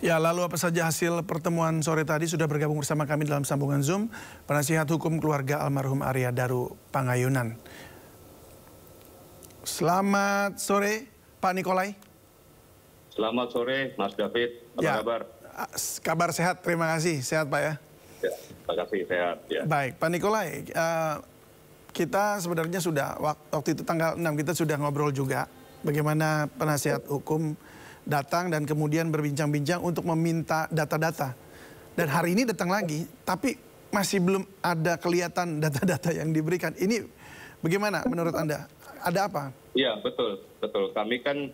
Ya, lalu apa saja hasil pertemuan sore tadi? Sudah bergabung bersama kami dalam sambungan Zoom penasihat hukum keluarga almarhum Arya Daru Pangayunan. Selamat sore, Pak Nikolai. Selamat sore, Mas David. Apa kabar? Kabar sehat, terima kasih. Sehat, Pak ya? Ya, terima kasih, sehat. Ya. Baik, Pak Nikolai, kita sebenarnya sudah, waktu itu tanggal 6 kita sudah ngobrol juga bagaimana penasihat hukum datang dan kemudian berbincang-bincang untuk meminta data-data. Dan hari ini datang lagi, tapi masih belum ada kelihatan data-data yang diberikan. Ini bagaimana menurut Anda? Ada apa? Iya, betul. Kami kan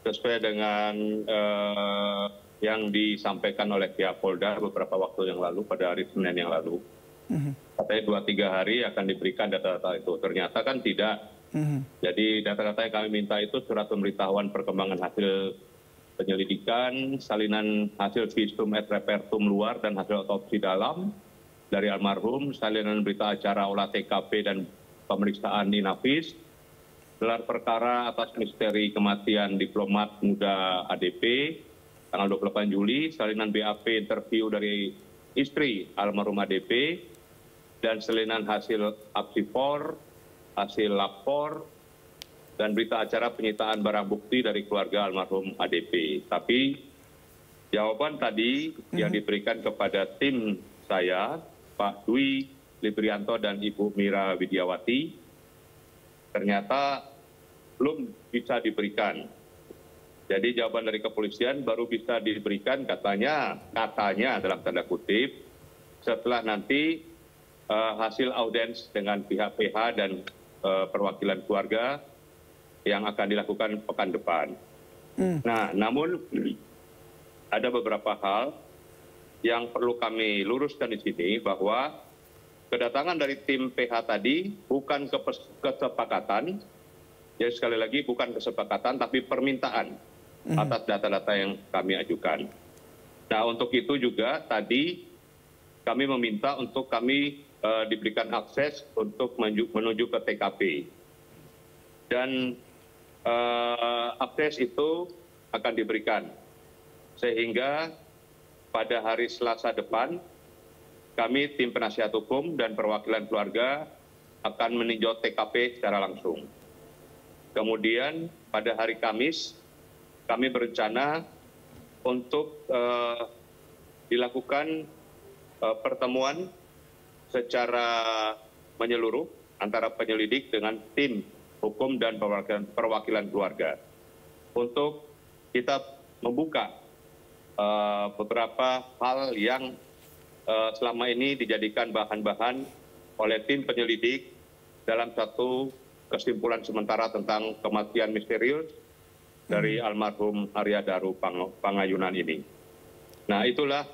sesuai dengan yang disampaikan oleh pihak Polda beberapa waktu yang lalu, pada hari Senin yang lalu. Katanya 2-3 hari akan diberikan data-data itu. Ternyata kan tidak. Jadi data-data yang kami minta itu surat pemberitahuan perkembangan hasil penyelidikan, salinan hasil visum et repertum luar dan hasil otopsi dalam dari almarhum, salinan berita acara olah TKP dan pemeriksaan Inavis, gelar perkara atas misteri kematian diplomat muda ADP tanggal 28 Juli, salinan BAP interview dari istri almarhum ADP, dan salinan hasil apsifor, hasil lapor, dan berita acara penyitaan barang bukti dari keluarga almarhum ADP. Tapi jawaban tadi yang diberikan kepada tim saya, Pak Dwi Librianto dan Ibu Mira Widiawati, ternyata belum bisa diberikan. Jadi jawaban dari kepolisian baru bisa diberikan katanya dalam tanda kutip, setelah nanti hasil audiens dengan pihak PH dan perwakilan keluarga yang akan dilakukan pekan depan. Nah, namun ada beberapa hal yang perlu kami luruskan di sini, bahwa kedatangan dari tim PH tadi bukan kesepakatan, jadi sekali lagi bukan kesepakatan tapi permintaan atas data-data yang kami ajukan. Nah, untuk itu juga tadi kami meminta untuk kami diberikan akses untuk menuju ke TKP. Dan akses itu akan diberikan. Sehingga pada hari Selasa depan, kami tim penasihat hukum dan perwakilan keluarga akan meninjau TKP secara langsung. Kemudian pada hari Kamis, kami berencana untuk dilakukan pertemuan secara menyeluruh antara penyelidik dengan tim hukum dan perwakilan keluarga untuk kita membuka beberapa hal yang selama ini dijadikan bahan-bahan oleh tim penyelidik dalam satu kesimpulan sementara tentang kematian misterius dari almarhum Arya Daru Pangayunan ini. Nah, itulah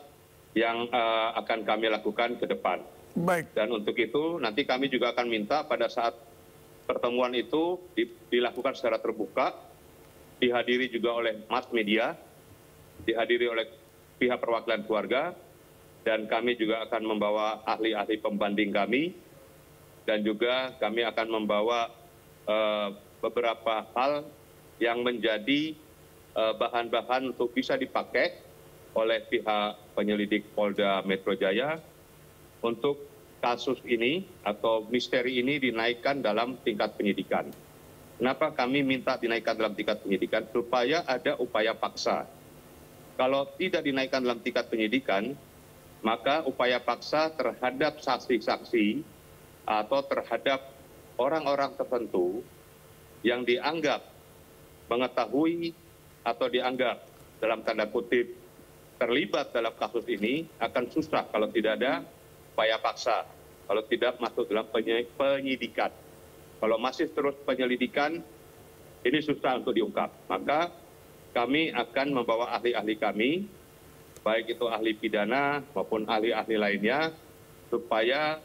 yang akan kami lakukan ke depan. Baik. Dan untuk itu nanti kami juga akan minta pada saat pertemuan itu dilakukan secara terbuka, dihadiri juga oleh mass media, dihadiri oleh pihak perwakilan keluarga, dan kami juga akan membawa ahli-ahli pembanding kami, dan juga kami akan membawa beberapa hal yang menjadi bahan-bahan untuk bisa dipakai oleh pihak penyelidik Polda Metro Jaya untuk kasus ini atau misteri ini dinaikkan dalam tingkat penyidikan. Kenapa kami minta dinaikkan dalam tingkat penyidikan? Supaya ada upaya paksa. Kalau tidak dinaikkan dalam tingkat penyidikan, maka upaya paksa terhadap saksi-saksi atau terhadap orang-orang tertentu yang dianggap mengetahui atau dianggap dalam tanda kutip terlibat dalam kasus ini akan susah kalau tidak ada upaya paksa, kalau tidak masuk dalam penyidikan. Kalau masih terus penyelidikan, ini susah untuk diungkap. Maka kami akan membawa ahli-ahli kami, baik itu ahli pidana maupun ahli-ahli lainnya, supaya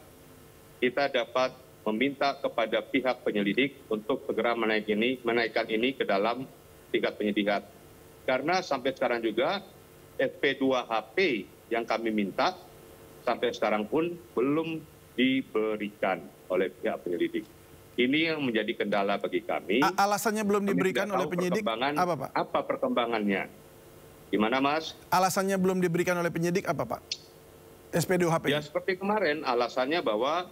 kita dapat meminta kepada pihak penyelidik untuk segera menaikkan ini ke dalam tingkat penyidikan. Karena sampai sekarang juga SP2HP yang kami minta sampai sekarang pun belum diberikan oleh pihak penyelidik. Ini yang menjadi kendala bagi kami. Alasannya belum diberikan oleh penyidik, apa Pak? Apa perkembangannya? Gimana, Mas? Alasannya belum diberikan oleh penyidik apa, Pak? SP2HP. Ya seperti kemarin, alasannya bahwa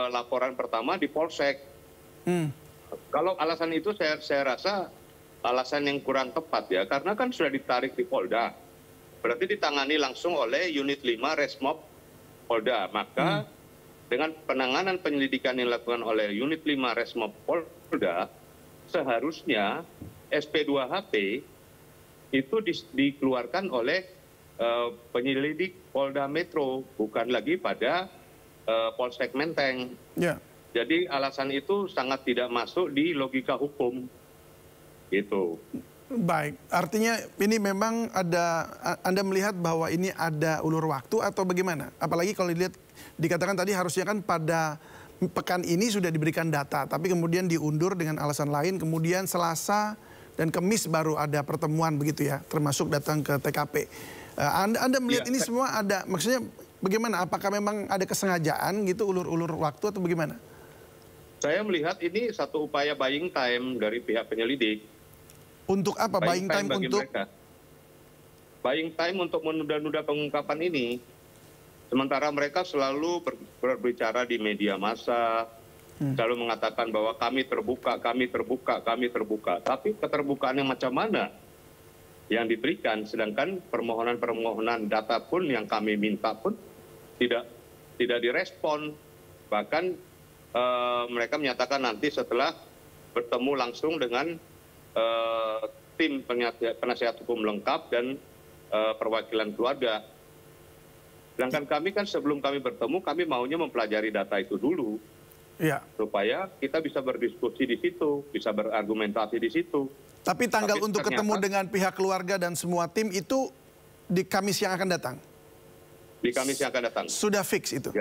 laporan pertama di Polsek. Kalau alasan itu saya rasa alasan yang kurang tepat ya, karena kan sudah ditarik di Polda. Berarti ditangani langsung oleh Unit 5 Resmob Polda. Maka dengan penanganan penyelidikan yang dilakukan oleh Unit 5 Resmob Polda, seharusnya SP2HP itu dikeluarkan oleh penyelidik Polda Metro, bukan lagi pada Polsek Menteng. Ya. Jadi alasan itu sangat tidak masuk di logika hukum. Gitu. Baik, artinya ini memang ada, Anda melihat bahwa ini ada ulur waktu atau bagaimana? Apalagi kalau dilihat, dikatakan tadi harusnya kan pada pekan ini sudah diberikan data, tapi kemudian diundur dengan alasan lain, kemudian Selasa dan Kamis baru ada pertemuan begitu ya, termasuk datang ke TKP. Anda melihat ini semua ada, maksudnya bagaimana? Apakah memang ada kesengajaan gitu, ulur-ulur waktu atau bagaimana? Saya melihat ini satu upaya buying time dari pihak penyelidik. Untuk apa? Buying time untuk? Mereka. Buying time untuk menunda-nunda pengungkapan ini. Sementara mereka selalu berbicara di media massa, selalu mengatakan bahwa kami terbuka, kami terbuka, kami terbuka. Tapi keterbukaan yang macam mana yang diberikan, sedangkan permohonan-permohonan data pun yang kami minta pun tidak direspon. Bahkan mereka menyatakan nanti setelah bertemu langsung dengan tim penasihat hukum lengkap dan perwakilan keluarga. Sedangkan kami kan sebelum kami bertemu, kami maunya mempelajari data itu dulu. Ya. Supaya kita bisa berdiskusi di situ, bisa berargumentasi di situ. Tapi tanggal untuk ketemu dengan pihak keluarga dan semua tim itu di Kamis yang akan datang? Di Kamis yang akan datang. Sudah fix itu?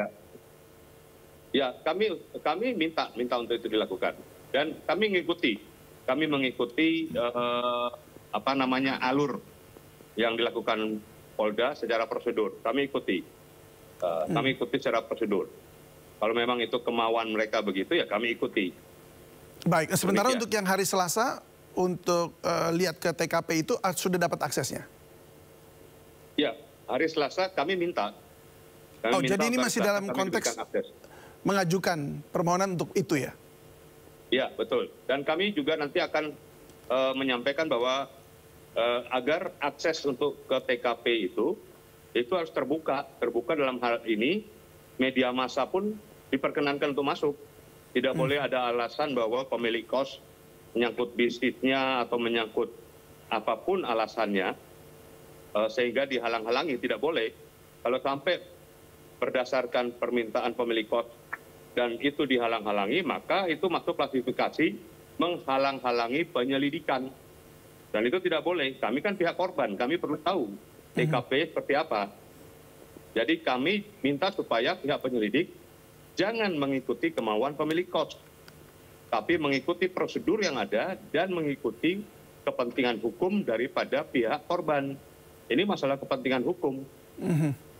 Ya, kami minta untuk itu dilakukan. Dan kami mengikuti alur yang dilakukan Polda secara prosedur. Kami ikuti secara prosedur. Kalau memang itu kemauan mereka begitu, ya kami ikuti. Baik, sementara untuk yang hari Selasa, untuk lihat ke TKP itu sudah dapat aksesnya? Ya, hari Selasa kami minta. Jadi ini masih dalam konteks mengajukan permohonan untuk itu ya? Ya, betul. Dan kami juga nanti akan menyampaikan bahwa agar akses untuk ke TKP itu harus terbuka. Terbuka dalam hal ini, media massa pun diperkenankan untuk masuk. Tidak boleh ada alasan bahwa pemilik kos menyangkut bisnisnya atau menyangkut apapun alasannya, sehingga dihalang-halangi. Tidak boleh. Kalau sampai berdasarkan permintaan pemilik kos dan itu dihalang-halangi, maka itu masuk klasifikasi menghalang-halangi penyelidikan. Dan itu tidak boleh. Kami kan pihak korban, kami perlu tahu TKP seperti apa. Jadi kami minta supaya pihak penyelidik jangan mengikuti kemauan pemilik kos, tapi mengikuti prosedur yang ada dan mengikuti kepentingan hukum daripada pihak korban. Ini masalah kepentingan hukum.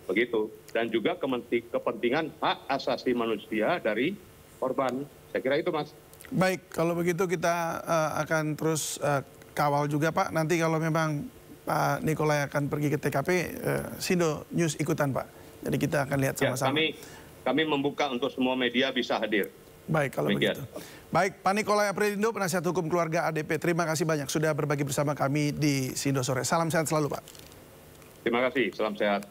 Begitu. Dan juga kepentingan hak asasi manusia dari korban. Saya kira itu, Mas. Baik, kalau begitu kita akan terus kawal juga, Pak. Nanti kalau memang Pak Nikolai akan pergi ke TKP, Sindo News ikutan, Pak. Jadi kita akan lihat sama-sama. Ya, kami membuka untuk semua media bisa hadir. Baik, kalau begitu. Baik, Pak Nikolai Aprilindo, penasihat hukum keluarga ADP. Terima kasih banyak sudah berbagi bersama kami di Sindo Sore. Salam sehat selalu, Pak. Terima kasih, salam sehat.